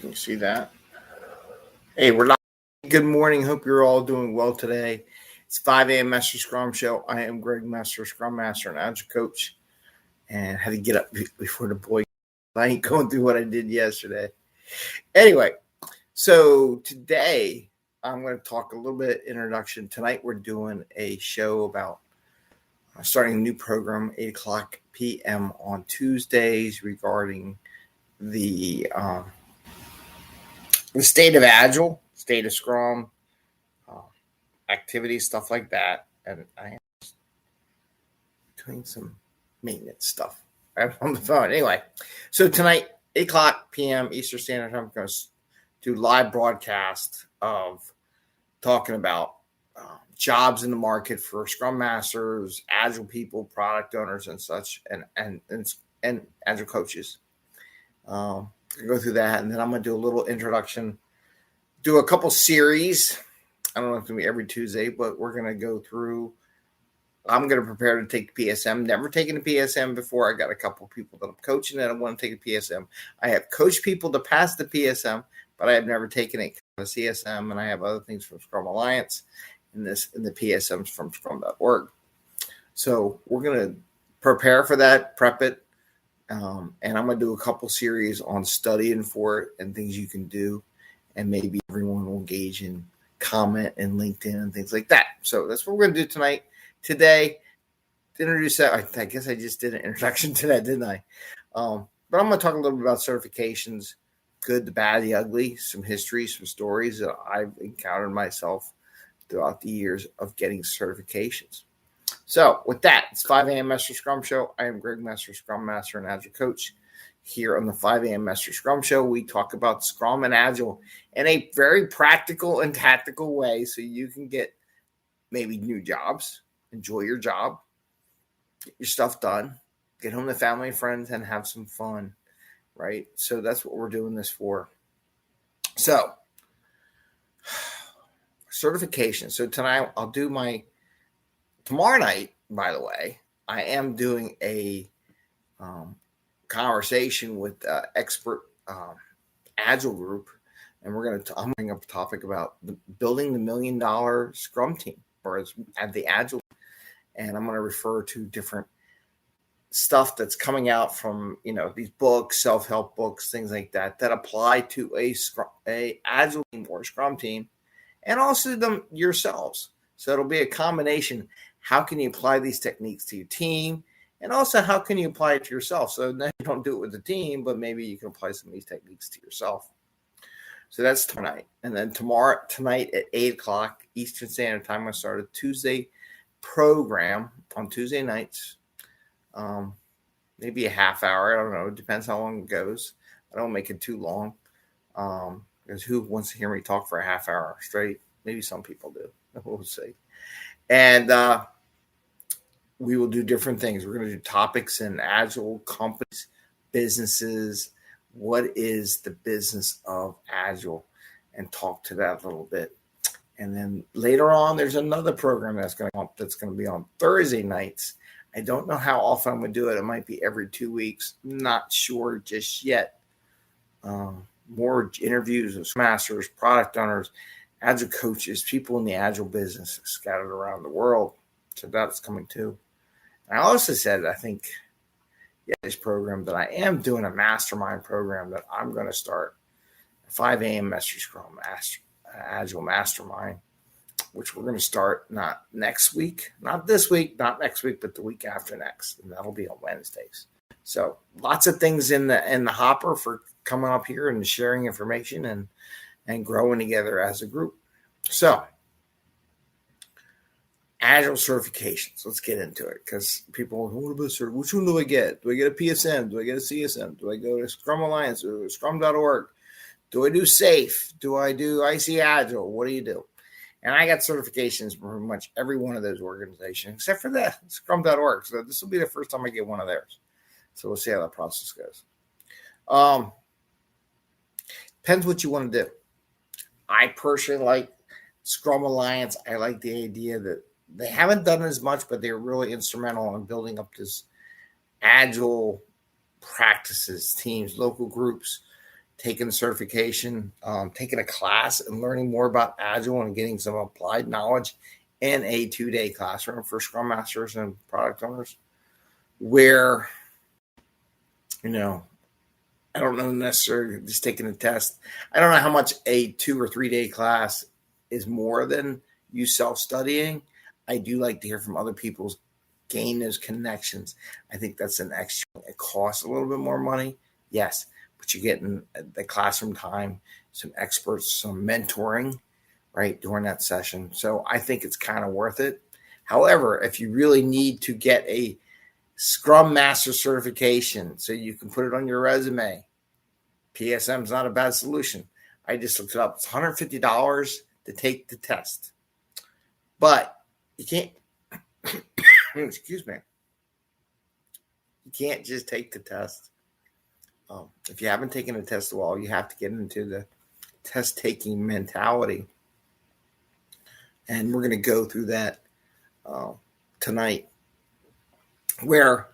Can you see that? Hey, we're live. Good morning. Hope you're all doing well today. It's 5 a.m. Mester Scrum Show. I am Greg Mester, Scrum Master and Agile Coach, and had to get up before the boy. I ain't going through what I did yesterday. Anyway, so today I'm going to talk a little bit introduction. Tonight we're doing a show about starting a new program, 8 o'clock p.m. on Tuesdays regarding the state of Agile, state of Scrum, activities, stuff like that. And I am doing some maintenance stuff. I'm on the phone. Anyway, so tonight, 8 o'clock p.m. Eastern Standard Time, I'm going to do live broadcast of talking about jobs in the market for Scrum Masters, Agile people, product owners, and such, and Agile coaches. Go through that, and then I'm going to do a little introduction, do a couple series. I don't know if it's going to be every Tuesday, but we're going to go through. I'm going to prepare to take the PSM. Never taken the PSM before. I got a couple people that I'm coaching that I want to take a PSM. I have coached people to pass the PSM, but I have never taken it a CSM, and I have other things from Scrum Alliance in the PSMs from Scrum.org. So we're going to prepare for that, prep it. And I'm going to do a couple series on studying for it and things you can do. And maybe everyone will engage in comment and LinkedIn and things like that. So that's what we're going to do tonight. Today, to introduce that, I guess I just did an introduction to that, didn't I? But I'm going to talk a little bit about certifications, good, the bad, the ugly, some history, some stories that I've encountered myself throughout the years of getting certifications. So with that, it's 5 a.m. Mester Scrum Show. I am Greg Mester, Scrum Master and Agile Coach. Here on the 5 a.m. Mester Scrum Show, we talk about Scrum and Agile in a very practical and tactical way so you can get maybe new jobs, enjoy your job, get your stuff done, get home to family and friends, and have some fun, right? So that's what we're doing this for. So, certification. So tonight I'll do tomorrow night, by the way, I am doing a conversation with expert Agile group, and I'm going to bring up a topic about building the $1 million Scrum team, or at the Agile, and I'm going to refer to different stuff that's coming out from these books, self-help books, things like that apply to a Agile team or Scrum team, and also them yourselves. So it'll be a combination. How can you apply these techniques to your team? And also, how can you apply it to yourself? So now you don't do it with the team, but maybe you can apply some of these techniques to yourself. So that's tonight. And then tonight at 8 o'clock Eastern Standard Time, I start a Tuesday program on Tuesday nights. Maybe a half hour. I don't know. It depends how long it goes. I don't make it too long. Because who wants to hear me talk for a half hour straight? Maybe some people do. We'll see. And we will do different things. We're going to do topics in Agile, companies, businesses. What is the business of Agile? And talk to that a little bit. And then later on, there's another program that's going to be on Thursday nights. I don't know how often I'm going to do it. It might be every 2 weeks. Not sure just yet. More interviews of masters, product owners, Agile coaches, people in the Agile business scattered around the world. So that's coming too. And I also said, I think, this program that I am doing a mastermind program that I'm going to start 5 a.m. Mester Scrum Agile Mastermind, which we're going to start not next week, not this week, not next week, but the week after next. And that'll be on Wednesdays. So lots of things in the hopper for coming up here and sharing information and growing together as a group. So, Agile certifications. Let's get into it because people, what about cert? Which one do I get? Do I get a PSM? Do I get a CSM? Do I go to Scrum Alliance or Scrum.org? Do I do SAFE? Do I do IC Agile? What do you do? And I got certifications from pretty much every one of those organizations except for that Scrum.org. So this will be the first time I get one of theirs. So we'll see how that process goes. Depends what you want to do. I personally like Scrum Alliance. I like the idea that they haven't done as much, but they're really instrumental in building up this Agile practices, teams, local groups, taking the certification, taking a class and learning more about Agile and getting some applied knowledge in a 2-day classroom for Scrum Masters and product owners where, I don't know necessarily just taking a test. I don't know how much a 2 or 3 day class is more than you self-studying. I do like to hear from other people's gain those connections. I think that's an extra. It costs a little bit more money, yes, but you're getting the classroom time, some experts, some mentoring, right, during that session. So I think it's kind of worth it. However, if you really need to get a Scrum Master certification so you can put it on your resume, PSM is not a bad solution. I just looked it up. It's $150 to take the test. But you can't, excuse me, you can't just take the test. If you haven't taken a test a while, you have to get into the test-taking mentality. And we're going to go through that tonight, where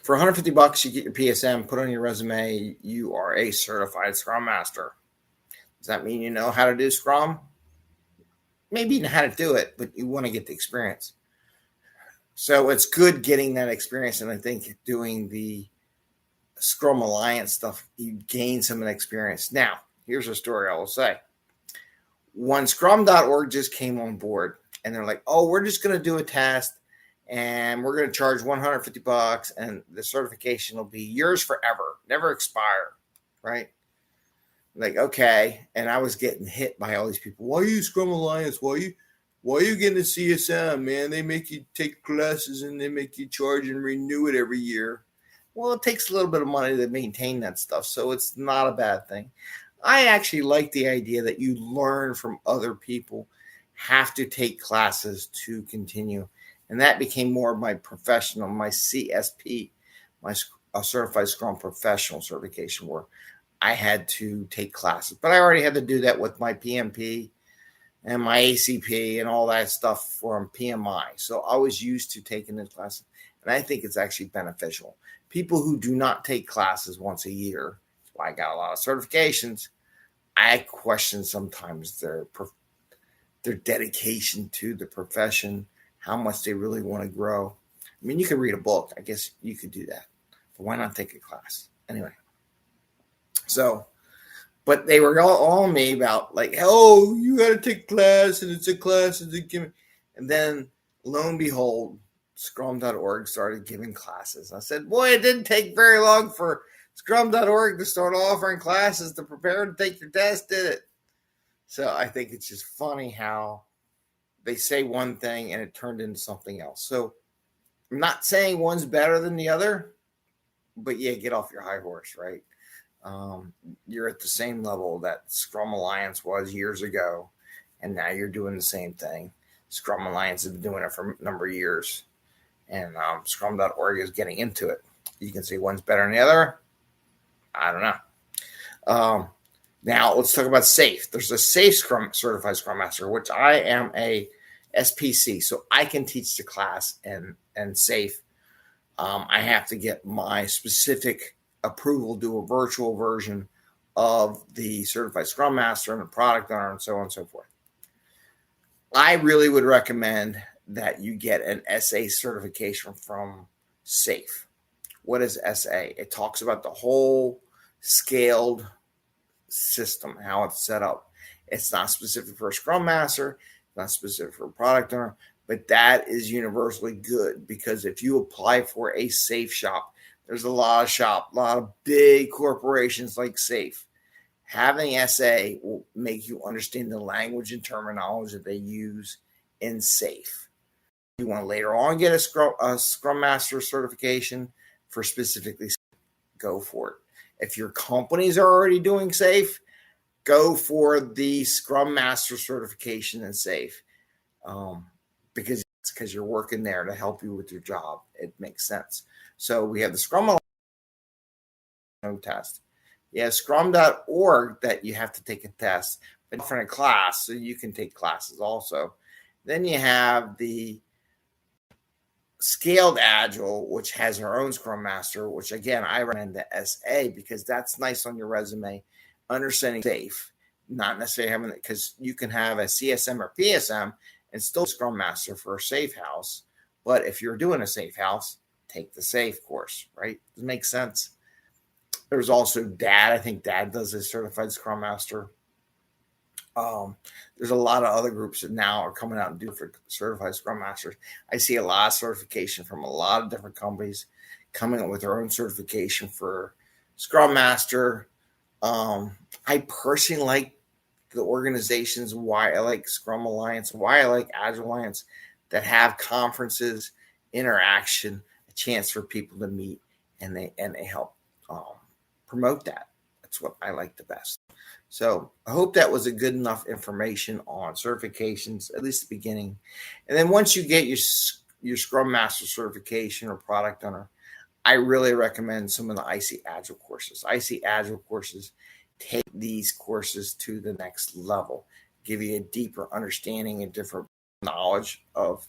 for $150, you get your PSM, put on your resume, you are a certified Scrum Master. Does that mean you know how to do Scrum? Maybe you know how to do it, but you want to get the experience. So it's good getting that experience, and I think doing the Scrum Alliance stuff, you gain some of the experience. Now, here's a story I will say. When Scrum.org just came on board, and they're like, oh, we're just going to do a test, and we're going to charge $150, and the certification will be yours forever, never expire, right? Like, okay. And I was getting hit by all these people. Why are you Scrum Alliance? Why are you getting a CSM, man? They make you take classes and they make you charge and renew it every year. Well, it takes a little bit of money to maintain that stuff, so it's not a bad thing. I actually like the idea that you learn from other people, have to take classes to continue. And that became more of my professional, my CSP, my Certified Scrum Professional certification, where I had to take classes. But I already had to do that with my PMP and my ACP and all that stuff from PMI. So I was used to taking the classes, and I think it's actually beneficial. People who do not take classes once a year, that's why I got a lot of certifications, I question sometimes their dedication to the profession, how much they really want to grow. I mean, you could read a book. I guess you could do that. But why not take a class? Anyway. So, but they were all on me about like, oh, you got to take a class, and it's a class. And then, lo and behold, Scrum.org started giving classes. I said, boy, it didn't take very long for Scrum.org to start offering classes to prepare to take your test, did it? So I think it's just funny how they say one thing and it turned into something else. So I'm not saying one's better than the other, but yeah, get off your high horse, right? You're at the same level that Scrum Alliance was years ago, and now you're doing the same thing. Scrum Alliance has been doing it for a number of years, and Scrum.org is getting into it. You can say one's better than the other. I don't know. Now let's talk about SAFe. There's a SAFe Certified Scrum Master, which I am a SPC, so I can teach the class and SAFe. I have to get my specific approval, do a virtual version of the Certified Scrum Master and the product owner and so on and so forth. I really would recommend that you get an SA certification from SAFe. What is SA? It talks about the whole scaled system, how it's set up. It's not specific for a Scrum Master, not specific for a product owner, but that is universally good, because if you apply for a SAFe shop, there's a lot of big corporations like SAFe. Having SA will make you understand the language and terminology that they use in SAFe. If you want to later on get a Scrum Master certification for specifically, go for it. If your companies are already doing SAFe, go for the Scrum Master certification in SAFe, because you're working there to help you with your job. It makes sense. So we have the Scrum test. Yeah, Scrum.org that you have to take a test, but for a class, so you can take classes also. Then you have the Scaled Agile, which has our own Scrum Master, which again, I recommend the SA because that's nice on your resume. understanding safe, not necessarily having it, because you can have a CSM or PSM and still Scrum Master for a safe house. But if you're doing a safe house, take the safe course, right? Does it make sense? There's also DAD. I think DAD does a certified Scrum Master. There's a lot of other groups that now are coming out and do for certified Scrum Masters. I see a lot of certification from a lot of different companies coming up with their own certification for Scrum Master. I personally like the organizations, why I like Scrum Alliance, why I like Agile Alliance, that have conferences, interaction, a chance for people to meet, and they help promote that. That's what I like the best. So I hope that was a good enough information on certifications, at least the beginning. And then once you get your Scrum Master certification or product owner, I really recommend some of the IC Agile courses. IC Agile courses take these courses to the next level, give you a deeper understanding and different knowledge of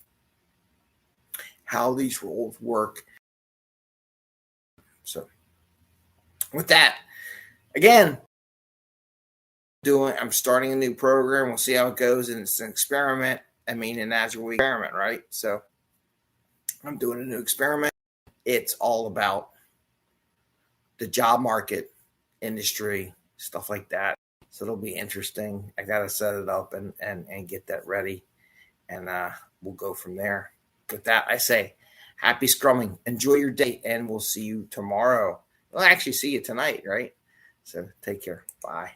how these roles work. So with that, again, I'm starting a new program. We'll see how it goes, and it's an experiment. I mean, an Agile experiment, right? So I'm doing a new experiment. It's all about the job market, industry, stuff like that. So it'll be interesting. I got to set it up and get that ready, and we'll go from there. With that, I say happy scrumming. Enjoy your day, and we'll see you tomorrow. We'll actually see you tonight, right? So take care. Bye.